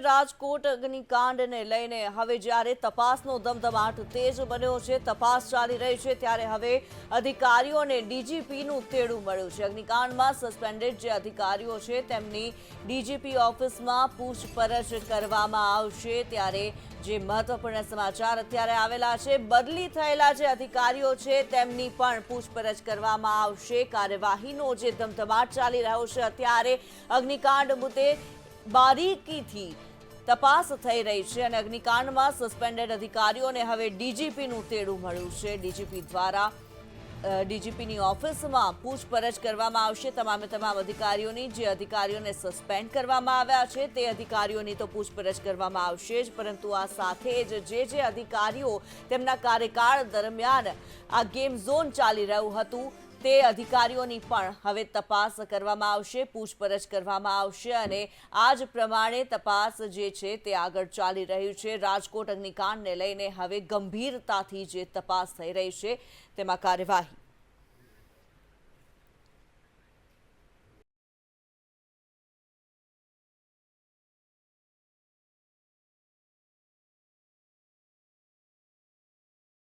રાજકોટ અગ્નિકાંડને લઈને હવે જ્યારે તપાસનો ધમધમાટ તેજ બન્યો છે, તપાસ ચાલી રહી છે, ત્યારે હવે અધિકારીઓને ડીજીપીનું તેડું મળ્યું છે। અગ્નિકાંડમાં સસ્પેન્ડેડ જે અધિકારીઓ છે તેમની ડીજીપી ઓફિસમાં પૂછપરછ કરવામાં આવશે। ત્યારે જે મહત્વપૂર્ણ સમાચાર અત્યારે આવેલા છે, બદલી થયેલા જે અધિકારીઓ છે તેમની પણ પૂછપરછ કરવામાં આવશે। કાર્યવાહીનો જે ધમધમાટ ચાલી રહ્યો છે, અત્યારે અગ્નિકાંડ મુદ્દે બારીકીથી તપાસ થઈ રહી છે અને અગ્નિકાંડમાં સસ્પેન્ડેડ અધિકારીઓને હવે ડીજીપીનું તેડું મળ્યું છે। ડીજીપી દ્વારા ડીજીપીની ઓફિસમાં પૂછપરછ કરવામાં આવશે। તમામે તમામ અધિકારીઓની, જે અધિકારીઓને સસ્પેન્ડ કરવામાં આવ્યા છે તે અધિકારીઓની તો પૂછપરછ કરવામાં આવશે જ, પરંતુ આ સાથે જ જે અધિકારીઓ તેમના કાર્યકાળ દરમિયાન આ ગેમ ઝોન ચાલી રહ્યું હતું તે અધિકારીઓની પણ હવે તપાસ કરવામાં આવશે, પૂછપરછ કરવામાં આવશે અને આ જ પ્રમાણે તપાસ જે છે તે આગળ ચાલી રહ્યું છે। રાજકોટ અગ્નિકાંડને લઈને હવે ગંભીરતાથી જે તપાસ થઈ રહી છે તેમાં કાર્યવાહી